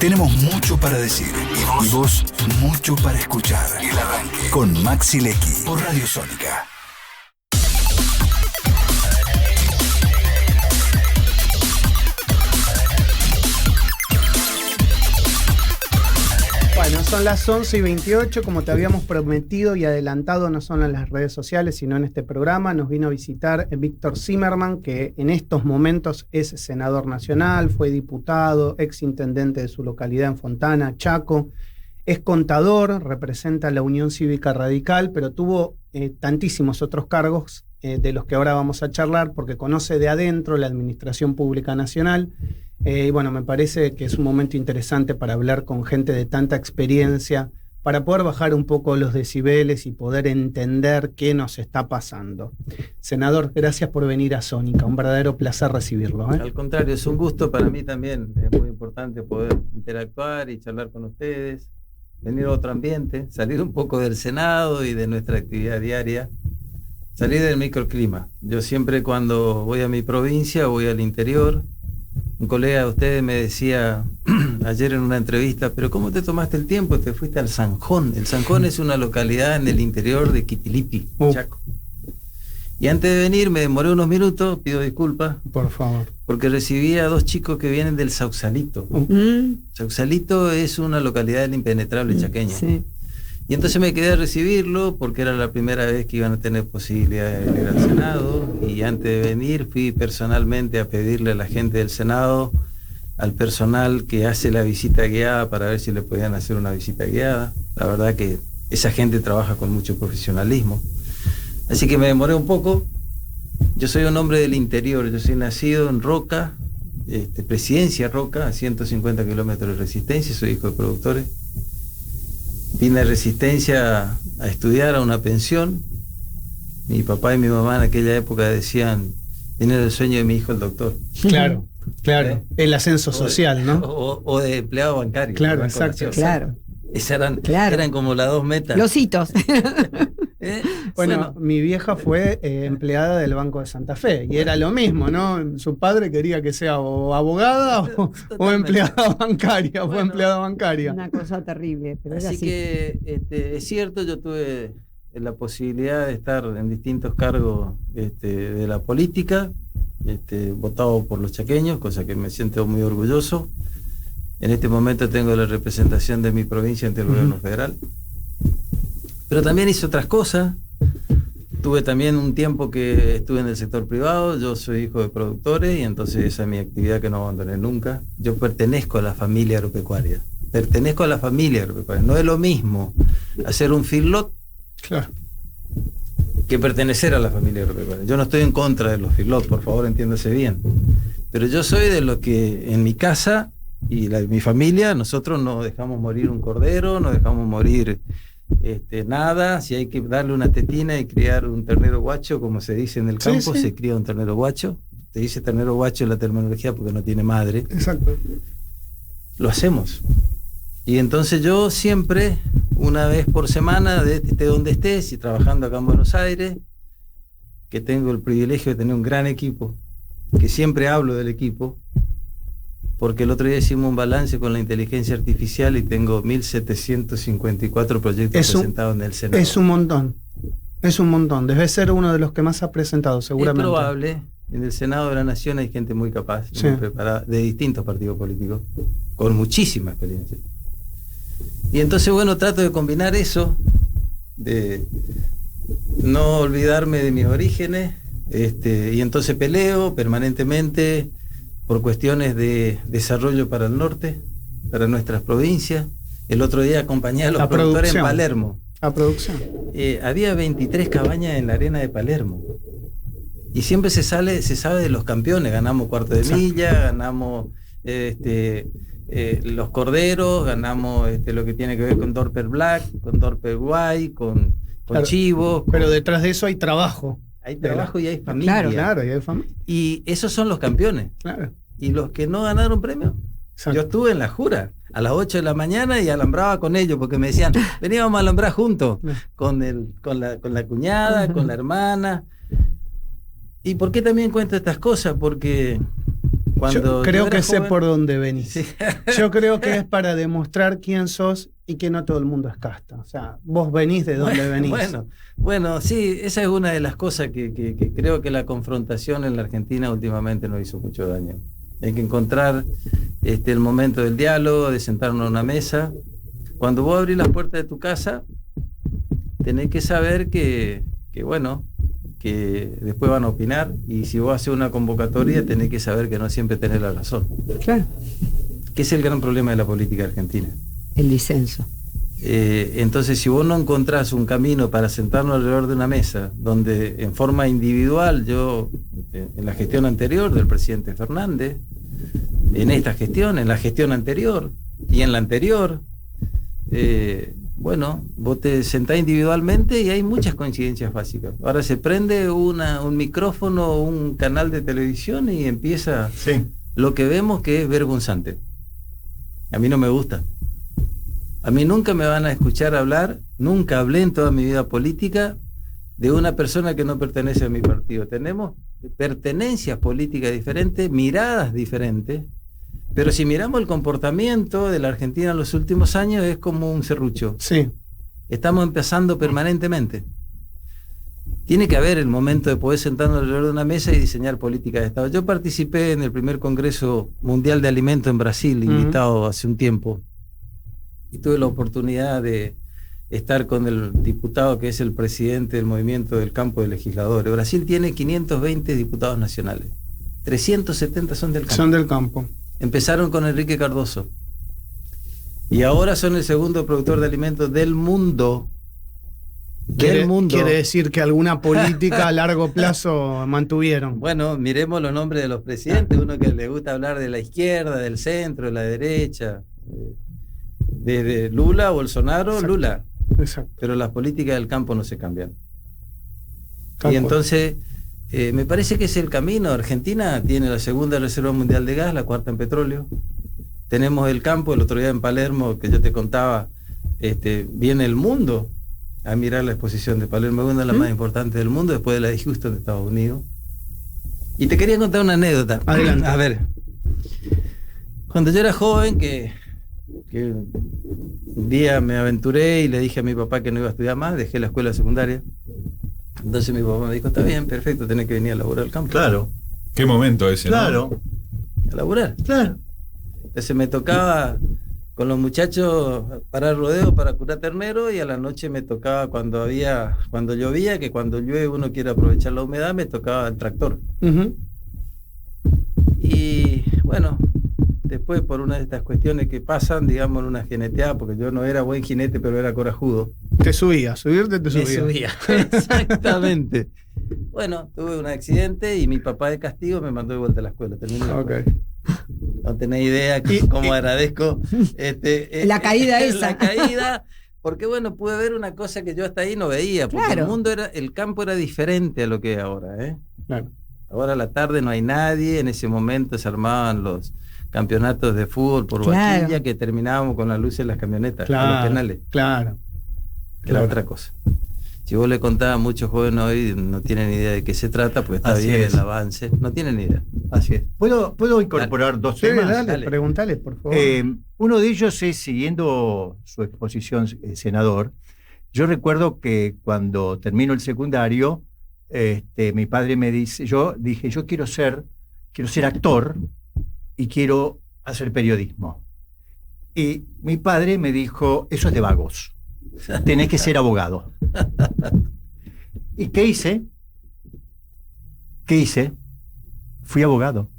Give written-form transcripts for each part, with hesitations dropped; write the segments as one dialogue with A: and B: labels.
A: Tenemos mucho para decir y vos mucho para escuchar. El Arranque con Maxi Lecky por Radio Sónica.
B: Bueno, son las 11:28, como te habíamos prometido y adelantado, no solo en las redes sociales, sino en este programa. Nos vino a visitar Víctor Zimmerman, que en estos momentos es senador nacional, fue diputado, ex intendente de su localidad en Fontana, Chaco, es contador, representa a la Unión Cívica Radical, pero tuvo tantísimos otros cargos de los que ahora vamos a charlar, porque conoce de adentro la Administración Pública Nacional. Y bueno, me parece que es un momento interesante para hablar con gente de tanta experiencia, para poder bajar un poco los decibeles y poder entender qué nos está pasando. Senador, gracias por venir a Sónica, un verdadero placer recibirlo.
C: Al contrario, es un gusto para mí también, es muy importante poder interactuar y charlar con ustedes, venir a otro ambiente, salir un poco del Senado y de nuestra actividad diaria, salir del microclima. Yo siempre cuando voy a mi provincia, voy al interior. Un colega de ustedes me decía ayer en una entrevista, pero ¿cómo te tomaste el tiempo? Te fuiste al Zanjón. El Zanjón es una localidad en el interior de Quitilipi, Chaco. Y antes de venir me demoré unos minutos, pido disculpas.
B: Por favor.
C: Porque recibí a dos chicos que vienen del Sausalito. Sausalito es una localidad del impenetrable chaqueño. Sí. Y entonces me quedé a recibirlo porque era la primera vez que iban a tener posibilidad de ir al Senado, y antes de venir fui personalmente a pedirle a la gente del Senado, al personal que hace la visita guiada, para ver si le podían hacer una visita guiada. La verdad que esa gente trabaja con mucho profesionalismo. Así que me demoré un poco. Yo soy un hombre del interior, yo soy nacido en Roca, Presidencia Roca, a 150 kilómetros de Resistencia, soy hijo de productores. Vine a Resistencia a estudiar a una pensión. Mi papá y mi mamá en aquella época decían, tiene el sueño de mi hijo el doctor.
B: Claro, claro. El ascenso social, ¿no?
C: O de empleado bancario.
B: Claro, exacto.
D: Claro.
C: Esas eran como las dos metas.
D: Los hitos.
B: Bueno, mi vieja fue empleada del Banco de Santa Fe y era lo mismo, ¿no? Su padre quería que sea o abogada o empleada bancaria, fue empleada bancaria.
D: Una cosa terrible, pero
C: así que es cierto, yo tuve la posibilidad de estar en distintos cargos de la política, votado por los chaqueños, cosa que me siento muy orgulloso. En este momento tengo la representación de mi provincia ante el gobierno federal. Pero también hice otras cosas. Tuve también un tiempo que estuve en el sector privado. Yo soy hijo de productores y entonces esa es mi actividad que no abandoné nunca. Yo pertenezco a la familia agropecuaria. Pertenezco a la familia agropecuaria. No es lo mismo hacer un feedlot, claro, que pertenecer a la familia agropecuaria. Yo no estoy en contra de los feedlots, por favor, entiéndase bien. Pero yo soy de los que en mi casa y mi familia, nosotros no dejamos morir un cordero, no dejamos morir nada. Si hay que darle una tetina y criar un ternero guacho, como se dice en el campo, se cría un ternero guacho. Se dice ternero guacho en la terminología porque no tiene madre.
B: Exacto.
C: Lo hacemos. Y entonces yo siempre, una vez por semana, esté donde estés, y trabajando acá en Buenos Aires, que tengo el privilegio de tener un gran equipo, que siempre hablo del equipo, porque el otro día hicimos un balance con la inteligencia artificial y tengo 1.754 proyectos presentados en el Senado.
B: Es un montón, debe ser uno de los que más ha presentado, seguramente.
C: Es probable. En el Senado de la Nación hay gente muy capaz, muy preparada, de distintos partidos políticos, con muchísima experiencia. Y entonces, bueno, trato de combinar eso, de no olvidarme de mis orígenes, y entonces peleo permanentemente por cuestiones de desarrollo para el norte, para nuestras provincias. El otro día acompañé a los productores en Palermo.
B: A producción.
C: Había 23 cabañas en la arena de Palermo. Y siempre se sabe de los campeones. Ganamos cuarto de milla, ganamos los corderos, ganamos lo que tiene que ver con Dorper Black, con Dorper White, con chivos.
B: Pero detrás de eso hay trabajo.
C: Hay trabajo y hay familia.
B: Claro, y hay familia.
C: Y esos son los campeones.
B: Claro.
C: Y los que no ganaron premio. Yo estuve en la jura a las 8 de la mañana y alambraba con ellos porque me decían, veníamos a alambrar juntos con la cuñada, con la hermana. ¿Y por qué también cuento estas cosas? Porque Cuando
B: yo creo que sé
C: joven,
B: por dónde venís.
C: sí.
B: Yo creo que es para demostrar quién sos y que no todo el mundo es casta. O sea, vos venís de donde venís.
C: Bueno, sí, esa es una de las cosas que creo que la confrontación en la Argentina últimamente nos hizo mucho daño. Hay que encontrar el momento del diálogo, de sentarnos a una mesa. Cuando vos abrís las puertas de tu casa, tenés que saber que después van a opinar, y si vos haces una convocatoria tenés que saber que no siempre tenés la razón.
D: Claro.
C: Que es el gran problema de la política argentina.
D: El disenso.
C: Entonces, si vos no encontrás un camino para sentarnos alrededor de una mesa, donde en forma individual, yo, en la gestión anterior del presidente Fernández, en esta gestión, en la gestión anterior y en la anterior, vos te sentás individualmente y hay muchas coincidencias básicas. Ahora se prende un micrófono, un canal de televisión y empieza lo que vemos, que es vergonzante. A mí no me gusta. A mí nunca me van a escuchar hablar, nunca hablé en toda mi vida política de una persona que no pertenece a mi partido. Tenemos pertenencias políticas diferentes, miradas diferentes, pero si miramos el comportamiento de la Argentina en los últimos años, es como un serrucho.
B: Sí.
C: Estamos empezando permanentemente. Tiene que haber el momento de poder sentarnos alrededor de una mesa y diseñar políticas de Estado. Yo participé en el primer Congreso Mundial de Alimentos en Brasil, invitado hace un tiempo, y tuve la oportunidad de estar con el diputado que es el presidente del movimiento del campo de legisladores. Brasil tiene 520 diputados nacionales, 370 son del campo.
B: Son del campo.
C: Empezaron con Enrique Cardoso y ahora son el segundo productor de alimentos del mundo.
B: Quiere decir que alguna política a largo plazo mantuvieron.
C: Bueno, miremos los nombres de los presidentes, uno que le gusta hablar de la izquierda, del centro, de la derecha, de Lula, Bolsonaro. Exacto. Lula.
B: Exacto.
C: Pero las políticas del campo no se cambian.
B: Campo.
C: Y entonces, me parece que es el camino. Argentina tiene la segunda reserva mundial de gas, la cuarta en petróleo. Tenemos el campo. El otro día en Palermo, que yo te contaba, viene el mundo a mirar la exposición de Palermo, una de las más importantes del mundo, después de la de Houston de Estados Unidos. Y te quería contar una anécdota.
B: Adelante.
C: A ver, cuando yo era joven, que un día me aventuré y le dije a mi papá que no iba a estudiar más, dejé la escuela secundaria. Entonces mi papá me dijo, está bien, perfecto, tenés que venir a laburar al campo.
E: Claro. Qué momento ese,
C: claro, ¿no? A laburar.
E: Claro.
C: Entonces me tocaba con los muchachos parar rodeo para curar ternero, y a la noche me tocaba cuando llovía, que cuando llueve uno quiere aprovechar la humedad, me tocaba el tractor. Y bueno, después por una de estas cuestiones que pasan, digamos, en una jineteada, porque yo no era buen jinete, pero era corajudo.
B: Te subía, subirte te subía.
C: Me subía, exactamente. Bueno, tuve un accidente y mi papá de castigo me mandó de vuelta a la escuela. Terminé la escuela. No tenés idea cómo agradezco
D: la caída esa.
C: La caída, porque bueno, pude ver una cosa que yo hasta ahí no veía, porque
D: claro.
C: el campo era diferente a lo que es ahora,
B: Claro.
C: Ahora a la tarde no hay nadie, en ese momento se armaban los campeonatos de fútbol por
D: claro.
C: vaquilla, que terminábamos con las luces de las camionetas,
B: claro,
C: los penales.
B: Claro.
C: Que era otra cosa. Si vos le contás a muchos jóvenes hoy, no tienen idea de qué se trata, pues está
E: Así
C: bien
E: es.
C: el avance, no tienen ni idea.
E: Así es. ¿Puedo incorporar dos temas?
B: Dale, preguntale, por favor.
E: Uno de ellos es, siguiendo su exposición, senador, yo recuerdo que cuando termino el secundario, mi padre me dice, yo quiero ser actor y quiero hacer periodismo. Y mi padre me dijo, eso es de vagos, tenés que ser abogado. ¿Y qué hice? Fui abogado.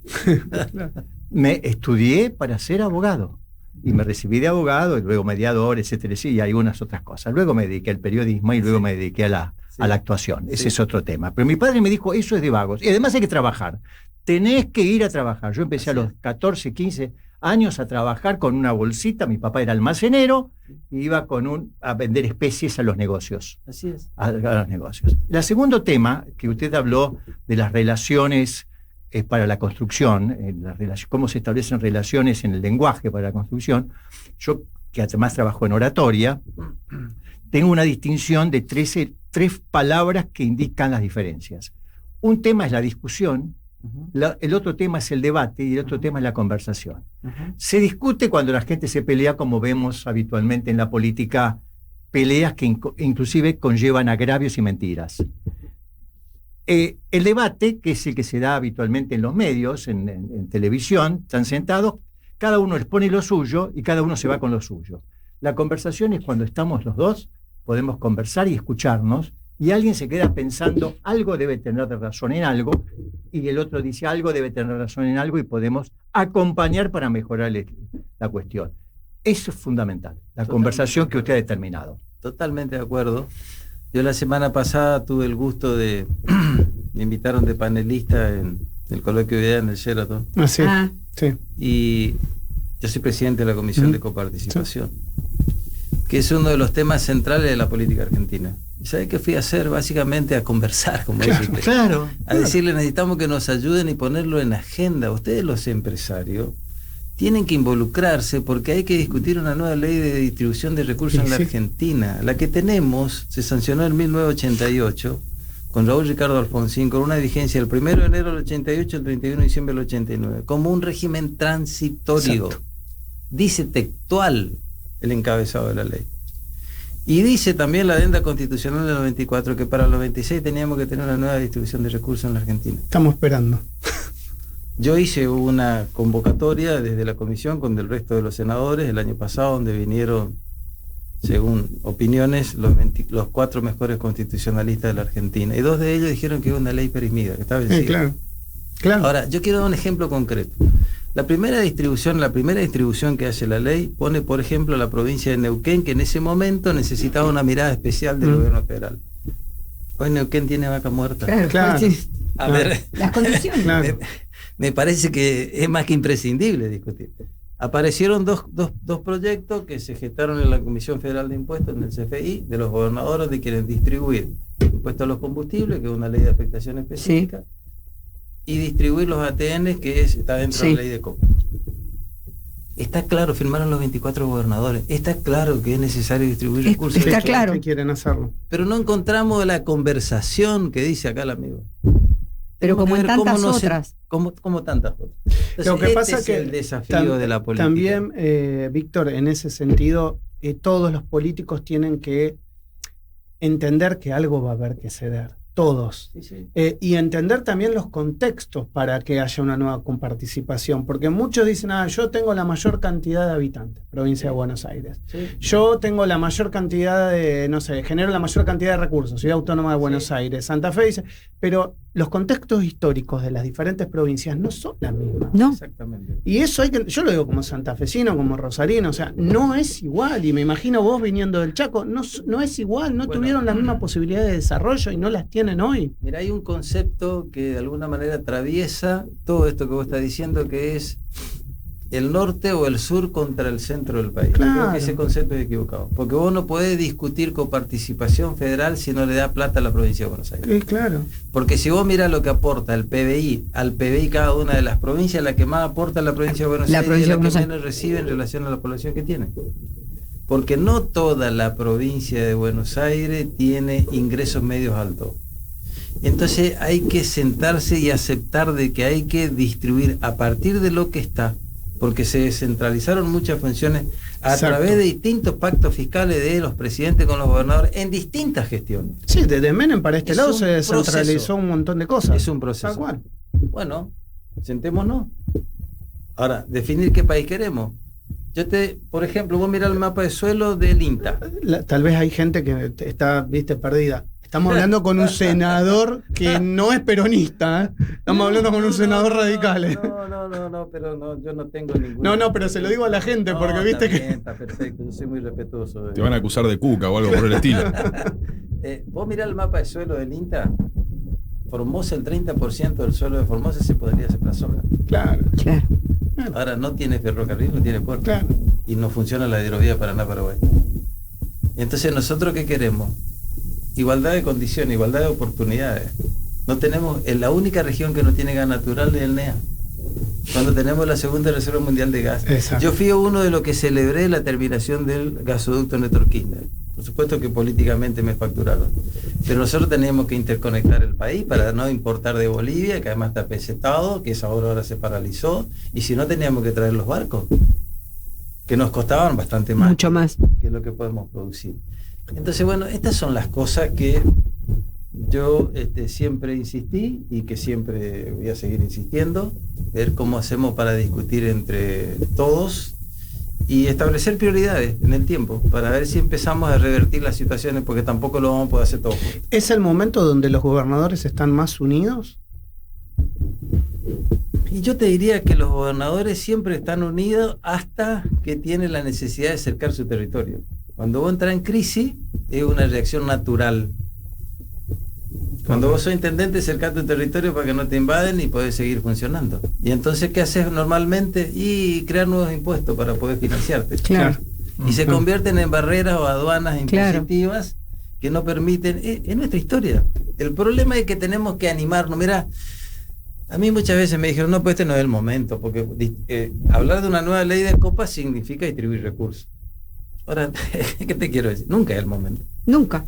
E: Me estudié para ser abogado y me recibí de abogado y luego mediador, etcétera, y algunas otras cosas. Luego me dediqué al periodismo y luego me dediqué a la actuación. Ese es otro tema. Pero mi padre me dijo, eso es de vagos. Y además hay que trabajar. Tenés que ir a trabajar. Yo empecé a los 14, 15 años a trabajar con una bolsita. Mi papá era almacenero y iba a vender especies a los negocios.
C: Así es.
E: A los negocios. El segundo tema, que usted habló de las relaciones para la construcción, cómo se establecen relaciones en el lenguaje para la construcción. Yo, que además trabajo en oratoria, tengo una distinción de tres palabras que indican las diferencias. Un tema es la discusión, El otro tema es el debate y el otro tema es la conversación. Se discute cuando la gente se pelea, como vemos habitualmente en la política, peleas que inclusive conllevan agravios y mentiras. El debate, que es el que se da habitualmente en los medios, en televisión, están sentados, cada uno expone lo suyo y cada uno se va con lo suyo. La conversación es cuando estamos los dos, podemos conversar y escucharnos, y alguien se queda pensando, algo debe tener de razón en algo, y el otro dice, algo debe tener razón en algo, y podemos acompañar para mejorar la cuestión. Eso es fundamental, la conversación que usted ha determinado.
C: Totalmente de acuerdo. Yo la semana pasada tuve el gusto de... me invitaron de panelista en el coloquio de ideas en el Sheraton.
B: Sí.
C: Y yo soy presidente de la Comisión de Coparticipación, que es uno de los temas centrales de la política argentina. ¿Y sabe qué fui a hacer? Básicamente a conversar, como dijiste.
E: Claro.
C: A decirle, necesitamos que nos ayuden y ponerlo en agenda. Ustedes, los empresarios, tienen que involucrarse porque hay que discutir una nueva ley de distribución de recursos en la Argentina. La que tenemos se sancionó en 1988 con Raúl Ricardo Alfonsín, con una vigencia del 1 de enero del 88 al 31 de diciembre del 89, como un régimen transitorio. Exacto. Dice textual el encabezado de la ley. Y dice también la adenda constitucional del 94 que para el 96 teníamos que tener una nueva distribución de recursos en la Argentina.
B: Estamos esperando.
C: Yo hice una convocatoria desde la comisión con el resto de los senadores el año pasado, donde vinieron, según opiniones, los 4 mejores constitucionalistas de la Argentina. Y 2 de ellos dijeron que era una ley perimida, que estaba vencida.
B: Claro.
C: Ahora, yo quiero dar un ejemplo concreto. La primera distribución que hace la ley pone, por ejemplo, la provincia de Neuquén, que en ese momento necesitaba una mirada especial del gobierno federal. Hoy Neuquén tiene vaca muerta.
D: Claro.
C: A ver,
D: las condiciones.
C: Me parece que es más que imprescindible discutir. Aparecieron dos proyectos que se gestaron en la Comisión Federal de Impuestos, en el CFI, de los gobernadores de quienes distribuir impuestos a los combustibles, que es una ley de afectación específica, y distribuir los ATN, que está dentro de la ley de COPA. Está claro, firmaron los 24 gobernadores, está claro que es necesario distribuir recursos.
D: Está claro.
B: Que quieren hacerlo.
C: Pero no encontramos la conversación que dice acá el amigo.
D: Pero como en tantas otras.
C: Como tantas otras. Entonces,
B: Lo que pasa
C: es
B: que
C: el desafío de la política.
B: También, Víctor, en ese sentido, todos los políticos tienen que entender que algo va a haber que ceder. Todos. Y entender también los contextos para que haya una nueva comparticipación. Porque muchos dicen, yo tengo la mayor cantidad de habitantes, provincia de Buenos Aires. Yo tengo la mayor cantidad de, genero la mayor cantidad de recursos, Ciudad Autónoma de Buenos Aires, Santa Fe dice, pero los contextos históricos de las diferentes provincias no son las mismas.
D: No.
C: Exactamente.
B: Y eso yo lo digo como santafesino, como rosarino, no es igual. Y me imagino vos viniendo del Chaco, no es igual, no tuvieron la misma posibilidad de desarrollo y no las tienen hoy.
C: Mira, hay un concepto que de alguna manera atraviesa todo esto que vos estás diciendo, que es el norte o el sur contra el centro del país.
B: Claro.
C: Creo que ese concepto es equivocado. Porque vos no podés discutir coparticipación federal si no le da plata a la provincia de Buenos Aires.
B: Sí, claro.
C: Porque si vos mirás lo que aporta el PBI, al PBI cada una de las provincias, la que más aporta es la provincia de Buenos Aires y la que menos recibe en relación a la población que tiene. Porque no toda la provincia de Buenos Aires tiene ingresos medios altos. Entonces hay que sentarse y aceptar de que hay que distribuir a partir de lo que está, porque se descentralizaron muchas funciones a través de distintos pactos fiscales de los presidentes con los gobernadores en distintas gestiones.
B: Sí, desde Menem para este lado se descentralizó un montón de cosas.
C: Es un proceso.
B: Tal cual.
C: Bueno, sentémonos. Ahora, definir qué país queremos. Por ejemplo, vos mirá el mapa de suelo del INTA.
B: Tal vez hay gente que está, perdida. Estamos hablando con un senador que no es peronista, Estamos hablando con un senador radical.
C: No, pero yo no tengo ningún...
B: No, pero se lo digo a la gente, porque viste que...
C: Está perfecto, yo soy muy respetuoso.
F: Te van a acusar de cuca o algo por el estilo.
C: Vos mirá el mapa de suelo del INTA, Formosa, el 30% del suelo de Formosa se podría hacer para soja.
B: Claro.
C: Ahora no tiene ferrocarril, no tiene puerto.
B: Claro.
C: Y no funciona la hidrovía Paraná-Paraguay. Entonces, ¿nosotros qué queremos? Igualdad de condiciones, igualdad de oportunidades. No tenemos, en la única región que no tiene gas natural es el NEA. Cuando tenemos la segunda reserva mundial de gas.
B: Exacto.
C: Yo fui uno de los que celebré la terminación del gasoducto Néstor Kirchner. Por supuesto que políticamente me facturaron. Pero nosotros teníamos que interconectar el país para no importar de Bolivia, que además está pesetado, que esa obra ahora se paralizó, y si no teníamos que traer los barcos, que nos costaban bastante más.
D: Mucho más.
C: Que lo que podemos producir. Entonces, bueno, estas son las cosas que yo siempre insistí y que siempre voy a seguir insistiendo, ver cómo hacemos para discutir entre todos y establecer prioridades en el tiempo, para ver si empezamos a revertir las situaciones, porque tampoco lo vamos a poder hacer todo juntos.
B: ¿Es el momento donde los gobernadores están más unidos?
C: Y yo te diría que los gobernadores siempre están unidos hasta que tienen la necesidad de cercar su territorio. Cuando vos entras en crisis, es una reacción natural. Cuando vos sos intendente, cercás tu territorio para que no te invaden y podés seguir funcionando. Y entonces, ¿qué haces normalmente? Y crear nuevos impuestos para poder financiarte.
D: Claro.
C: Y se convierten en barreras o aduanas impositivas que no permiten... Es nuestra historia. El problema es que tenemos que animarnos. Mira, a mí muchas veces me dijeron, no, pues este no es el momento, porque hablar de una nueva ley de copas significa distribuir recursos. Ahora, ¿qué te quiero decir? Nunca es el momento.
D: Nunca.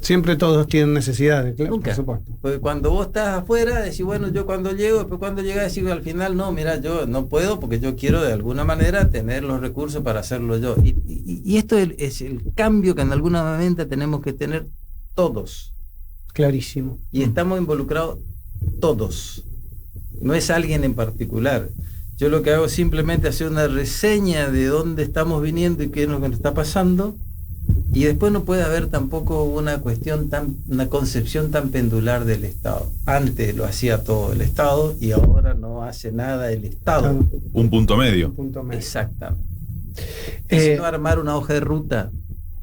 B: Siempre todos tienen necesidades, claro,
C: Nunca.
B: por supuesto.
C: Porque cuando vos estás afuera, decís, bueno, yo cuando llego, después cuando llegas, decís, al final, no, mira, yo no puedo porque yo quiero de alguna manera tener los recursos para hacerlo yo. Y esto es el cambio que en alguna manera tenemos que tener todos.
B: Clarísimo.
C: Y estamos involucrados todos. No es alguien en particular. Yo lo que hago es simplemente hacer una reseña de dónde estamos viniendo y qué es lo que nos está pasando. Y después no puede haber tampoco una concepción tan pendular del Estado. Antes lo hacía todo el Estado y ahora no hace nada el Estado.
F: Un punto medio.
C: Exactamente. Es no armar una hoja de ruta.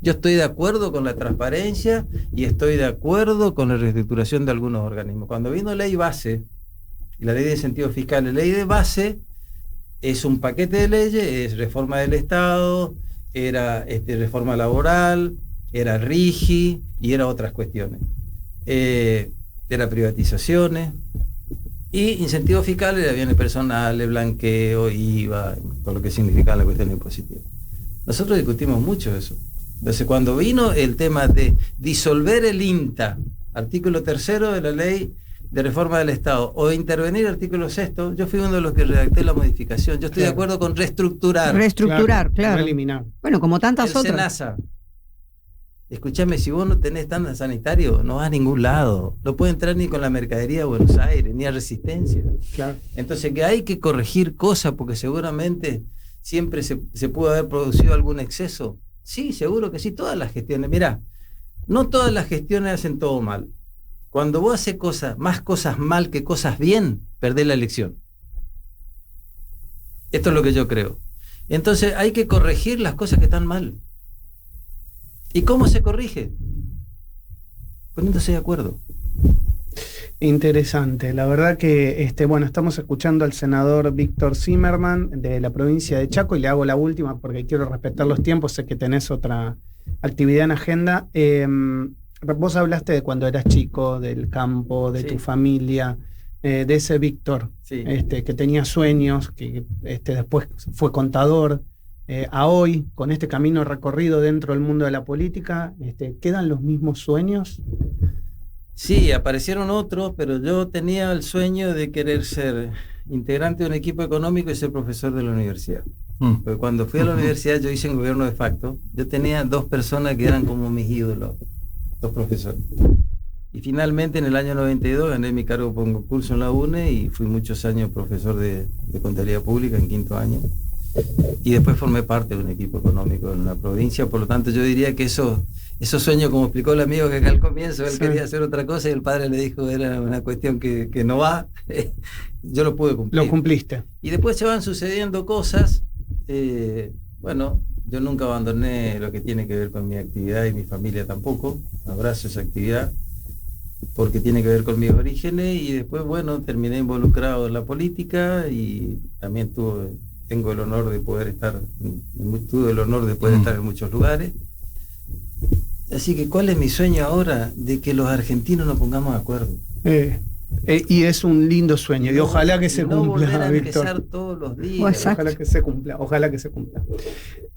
C: Yo estoy de acuerdo con la transparencia y estoy de acuerdo con la reestructuración de algunos organismos. Cuando vino ley base, y la ley de incentivos fiscales, la ley de base es un paquete de leyes, es reforma del Estado, era reforma laboral, era RIGI y era otras cuestiones. Era privatizaciones y incentivos fiscales, era bienes personales, blanqueo, IVA, todo lo que significa la cuestión impositiva. Nosotros discutimos mucho eso. Entonces, cuando vino el tema de disolver el INTA, artículo 3 de la ley de reforma del Estado, o de intervenir artículo 6, yo fui uno de los que redacté la modificación. Yo estoy de acuerdo con reestructurar.
D: Reestructurar, claro.
B: No eliminar.
D: Bueno, como tantas
C: El
D: otras.
C: SENASA. Escúchame, si vos no tenés estándar sanitario, no vas a ningún lado. No puedes entrar ni con la mercadería a Buenos Aires, ni a Resistencia.
B: Claro.
C: Entonces, que hay que corregir cosas, porque seguramente siempre se pudo haber producido algún exceso. Sí, seguro que sí, todas las gestiones. Mirá, no todas las gestiones hacen todo mal. Cuando vos haces más cosas mal que cosas bien, perdés la elección. Esto es lo que yo creo. Entonces hay que corregir las cosas que están mal. ¿Y cómo se corrige? Poniéndose de acuerdo.
B: Interesante. La verdad que bueno, estamos escuchando al senador Víctor Zimmerman de la provincia de Chaco y le hago la última porque quiero respetar los tiempos, sé que tenés otra actividad en agenda. Vos hablaste de cuando eras chico, del campo, de tu familia, de ese Víctor, que tenía sueños, que después fue contador. A hoy, con este camino recorrido dentro del mundo de la política, ¿quedan los mismos sueños?
C: Sí, aparecieron otros, pero yo tenía el sueño de querer ser integrante de un equipo económico y ser profesor de la universidad. Porque cuando fui a la universidad, yo hice en gobierno de facto, yo tenía 2 personas que eran como mis ídolos, 2 profesores. Y finalmente en el año 92 gané mi cargo por un concurso en la UNE y fui muchos años profesor de contabilidad pública en 5º año. Y después formé parte de un equipo económico en la provincia, por lo tanto yo diría que esos sueños, como explicó el amigo que acá al comienzo, él quería hacer otra cosa y el padre le dijo era una cuestión que no va, yo lo pude cumplir.
B: Lo cumpliste.
C: Y después se van sucediendo cosas, bueno, yo nunca abandoné lo que tiene que ver con mi actividad y mi familia tampoco, abrazo esa actividad, porque tiene que ver con mis orígenes y después, bueno, terminé involucrado en la política y también tengo el honor de poder estar, tuve el honor de poder estar en muchos lugares. Así que, ¿cuál es mi sueño ahora? De que los argentinos nos pongamos de acuerdo.
B: Y es un lindo sueño, y ojalá que se cumpla,
C: volver a
B: Víctor.
C: empezar todos los días.
B: Ojalá que se cumpla, ojalá que se cumpla.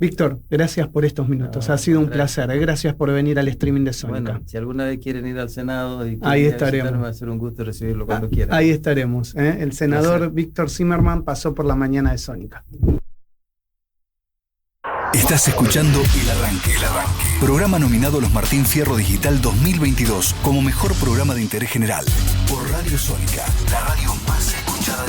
B: Víctor, gracias por estos minutos. Ha sido un placer. Gracias por venir al streaming de Sónica.
C: Bueno, si alguna vez quieren ir al Senado y
B: ahí estaremos.
C: Va a ser un gusto recibirlo cuando quieran.
B: Ahí estaremos. El senador Víctor Zimmerman pasó por la mañana de Sónica.
A: Estás escuchando El Arranque. Programa nominado a los Martín Fierro Digital 2022 como mejor programa de interés general por Radio Sónica, la radio más